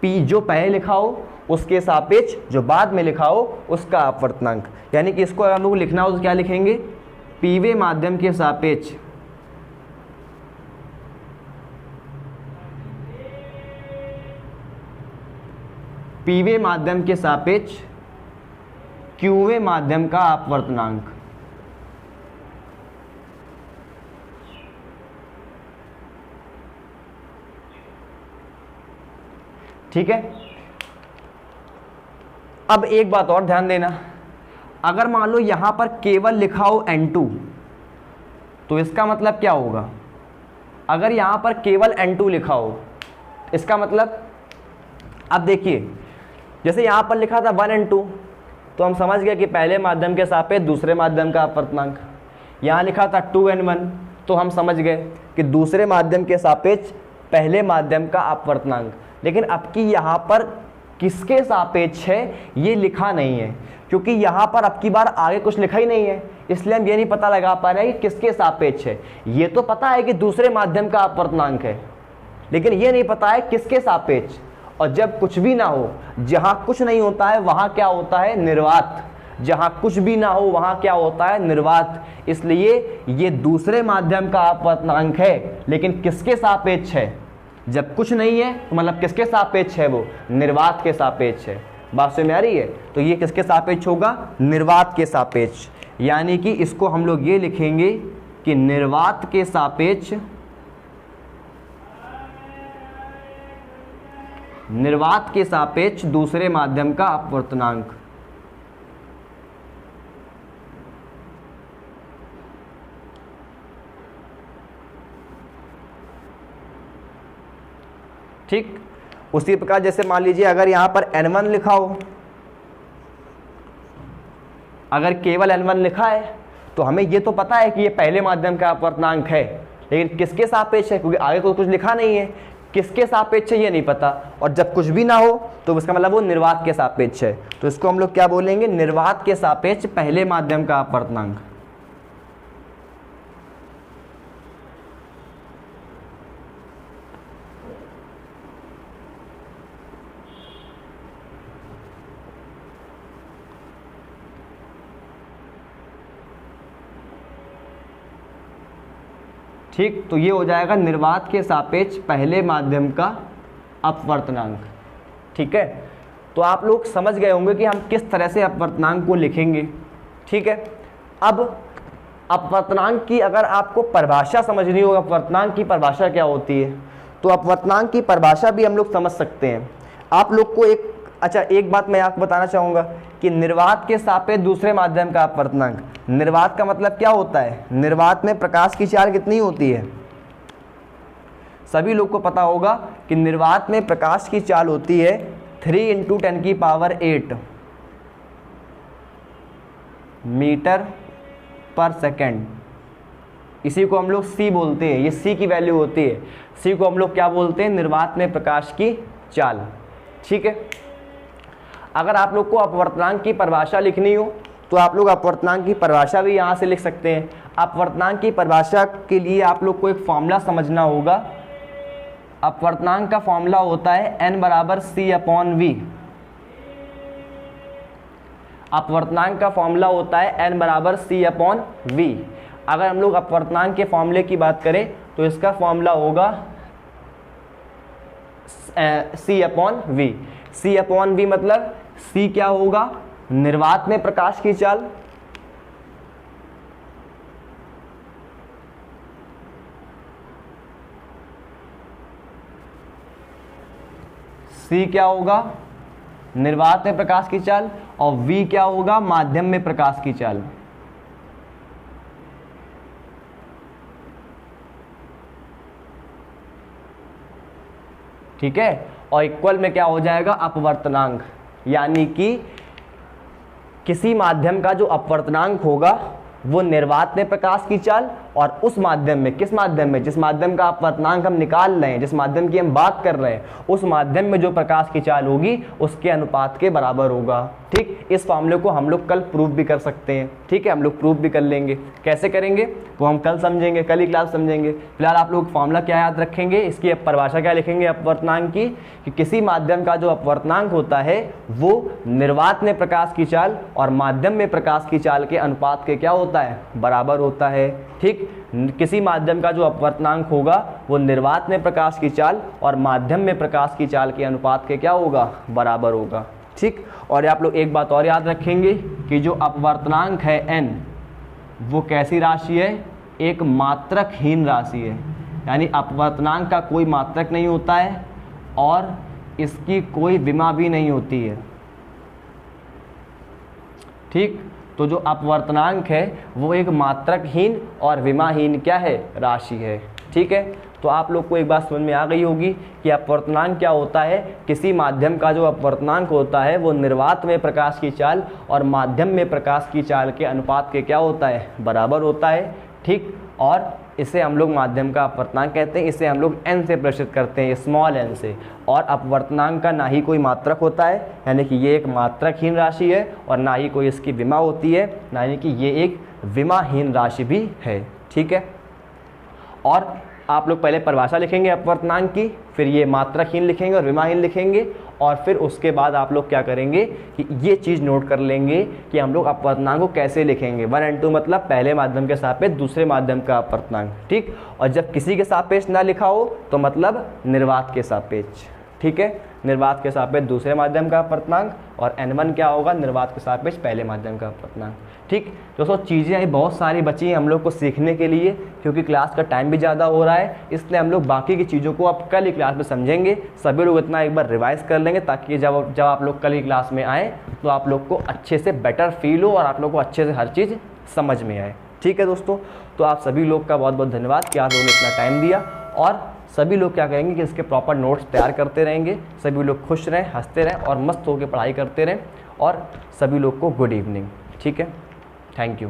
पी जो पहले लिखा हो उसके सापेक्ष जो बाद में लिखा हो उसका अपवर्तनांक, यानी कि इसको अगर हम लोग लिखना हो तो क्या लिखेंगे, पीवे माध्यम के सापेक्ष पीवे माध्यम के सापेक्ष क्यूवे माध्यम का अपवर्तनांक। ठीक है, अब एक बात और ध्यान देना, अगर मान लो यहां पर केवल लिखा हो N2 तो इसका मतलब क्या होगा, अगर यहां पर केवल N2 लिखा हो इसका मतलब, अब देखिए जैसे यहां पर लिखा था 1N2 तो हम समझ गए कि पहले माध्यम के सापेक्ष दूसरे माध्यम का अपवर्तनांक। यहां लिखा था 2N1 तो हम समझ गए कि दूसरे माध्यम के सापेक्ष पहले माध्यम का अपवर्तनांक। लेकिन अब की यहाँ पर किसके सापेक्ष है ये लिखा नहीं है, क्योंकि यहाँ पर अब की बार आगे कुछ लिखा ही नहीं है, इसलिए हम ये नहीं पता लगा पा रहे हैं कि किसके सापेक्ष है। ये तो पता है कि दूसरे माध्यम का अपवर्तनांक है, लेकिन ये नहीं पता है किसके सापेक्ष। और जब कुछ भी ना हो, जहाँ कुछ नहीं होता है वहाँ क्या होता है, निर्वात। जहाँ कुछ भी ना हो वहाँ क्या होता है, निर्वात। इसलिए ये दूसरे माध्यम का अपवर्तनांक है, लेकिन किसके सापेक्ष है, जब कुछ नहीं है तो मतलब किसके सापेक्ष है, वो निर्वात के सापेक्ष है। बात समझ में आ रही है, तो ये किसके सापेक्ष होगा, निर्वात के सापेक्ष। यानी कि इसको हम लोग ये लिखेंगे कि निर्वात के सापेक्ष, निर्वात के सापेक्ष दूसरे माध्यम का अपवर्तनांक। ठीक, उसी प्रकार जैसे मान लीजिए अगर यहां पर N1 लिखा हो, अगर केवल N1 लिखा है तो हमें ये तो पता है कि ये पहले माध्यम का अपवर्तनांक है, लेकिन किसके सापेक्ष है, क्योंकि आगे कुछ लिखा नहीं है, किसके सापेक्ष है ये नहीं पता। और जब कुछ भी ना हो तो उसका मतलब वो निर्वात के सापेक्ष है। तो इसको हम लोग क्या बोलेंगे, निर्वात के सापेक्ष पहले माध्यम का अपवर्तनांक। ठीक, तो ये हो जाएगा निर्वात के सापेक्ष पहले माध्यम का अपवर्तनांक। ठीक है, तो आप लोग समझ गए होंगे कि हम किस तरह से अपवर्तनांक को लिखेंगे। ठीक है, अब अपवर्तनांक की अगर आपको परिभाषा समझनी हो, अपवर्तनांक की परिभाषा क्या होती है, तो अपवर्तनांक की परिभाषा भी हम लोग समझ सकते हैं। आप लोग को एक बात मैं आपको बताना चाहूँगा कि निर्वात के सापेक्ष दूसरे माध्यम का अपवर्तनांक, निर्वात का मतलब क्या होता है, निर्वात में प्रकाश की चाल कितनी होती है, सभी लोग को पता होगा कि निर्वात में प्रकाश की चाल होती है 3 × 10⁸ मीटर पर सेकेंड। इसी को हम लोग C बोलते हैं, ये C की वैल्यू होती है। C को हम लोग क्या बोलते हैं, निर्वात में प्रकाश की चाल। ठीक है, अगर आप लोग को अपवर्तनांक की परिभाषा लिखनी हो तो आप लोग अपवर्तनांक की परिभाषा भी यहाँ से लिख सकते हैं। अपवर्तनांक की परिभाषा के लिए आप लोग को एक फॉर्मूला समझना होगा। अपवर्तनांक का फॉर्मूला होता है N = C/V। अपवर्तनांक का फॉर्मूला होता है N = C/V। अगर हम लोग अपवर्तनांक के फॉर्मूले की बात करें तो इसका फॉर्मूला होगा C/V। C/V मतलब C क्या होगा, निर्वात में प्रकाश की चाल, C क्या होगा, निर्वात में प्रकाश की चाल, और V क्या होगा, माध्यम में प्रकाश की चाल। ठीक है। और इक्वल में क्या हो जाएगा, अपवर्तनांक, यानी कि किसी माध्यम का जो अपवर्तनांक होगा वो निर्वात में प्रकाश की चाल और उस माध्यम में, किस माध्यम में, जिस माध्यम का अपवर्तनांक हम निकाल रहे हैं, जिस माध्यम की हम बात कर रहे हैं, उस माध्यम में जो प्रकाश की चाल होगी उसके अनुपात के बराबर होगा। ठीक, इस फॉर्मूले को हम लोग कल प्रूव भी कर सकते हैं। ठीक है, हम लोग प्रूव भी कर लेंगे। कैसे करेंगे वो हम कल समझेंगे, कल ही क्लास समझेंगे। फिलहाल आप लोग फॉर्मूला क्या याद रखेंगे, इसकी परिभाषा क्या लिखेंगे अपवर्तनांक की, कि किसी माध्यम का जो अपवर्तनांक होता है वो निर्वात में प्रकाश की चाल और माध्यम में प्रकाश की चाल के अनुपात के क्या होता है, बराबर होता है। ठीक, किसी माध्यम का जो अपवर्तनांक होगा वो निर्वात में प्रकाश की चाल और माध्यम में प्रकाश की चाल के अनुपात के क्या होगा, बराबर होगा। ठीक, और आप लोग एक बात और याद रखेंगे कि जो अपवर्तनांक है n, वो कैसी राशि है, एक मात्रकहीन राशि है, यानी अपवर्तनांक का कोई मात्रक नहीं होता है और इसकी कोई विमा भी नहीं होती है। ठीक, तो जो अपवर्तनांक है वो एक मात्रकहीन और विमाहीन क्या है, राशि है। ठीक है, तो आप लोग को एक बात समझ में आ गई होगी कि अपवर्तनांक क्या होता है, किसी माध्यम का जो अपवर्तनांक होता है वो निर्वात में प्रकाश की चाल और माध्यम में प्रकाश की चाल के अनुपात के क्या होता है, बराबर होता है। ठीक, और इसे हम लोग माध्यम का अपवर्तनांक कहते हैं, इसे हम लोग n से प्रदर्शित करते हैं, स्मॉल n से। और अपवर्तनांक का ना ही कोई मात्रक होता है, यानी कि ये एक मात्रकहीन राशि है, और ना ही कोई इसकी विमा होती है, यानी कि ये एक विमाहीन राशि भी है। ठीक है, और आप लोग पहले परिभाषा लिखेंगे अपवर्तनांक की, फिर ये मात्रकहीन लिखेंगे और विमाहीन लिखेंगे, और फिर उसके बाद आप लोग क्या करेंगे कि ये चीज़ नोट कर लेंगे कि हम लोग अपवर्तनांक को कैसे लिखेंगे। 1 और 2 मतलब पहले माध्यम के सापेक्ष दूसरे माध्यम का अपवर्तनांक। ठीक, और जब किसी के सापेक्ष ना लिखा हो तो मतलब निर्वात के सापेक्ष। ठीक है, निर्वात के सापेक्ष दूसरे माध्यम का अपवर्तनांक, और n1 क्या होगा, निर्वात के सापेक्ष पहले माध्यम का अपवर्तनांक। ठीक दोस्तों, चीज़ें बहुत सारी बची हैं हम लोग को सीखने के लिए, क्योंकि क्लास का टाइम भी ज़्यादा हो रहा है, इसलिए हम लोग बाकी की चीज़ों को अब कल ही क्लास में समझेंगे। सभी लोग इतना एक बार रिवाइज कर लेंगे ताकि जब आप लोग कल ही क्लास में आएँ तो आप लोग को अच्छे से बेटर फील हो और आप लोग को अच्छे से हर चीज़ समझ में आए। ठीक है दोस्तों, तो आप सभी लोग का बहुत बहुत धन्यवाद कि आप लोगों ने इतना टाइम दिया, और सभी लोग क्या करेंगे कि इसके प्रॉपर नोट्स तैयार करते रहेंगे। सभी लोग खुश रहें, हंसते रहें और मस्त होकर पढ़ाई करते रहें, और सभी लोग को गुड इवनिंग। ठीक है, थैंक यू।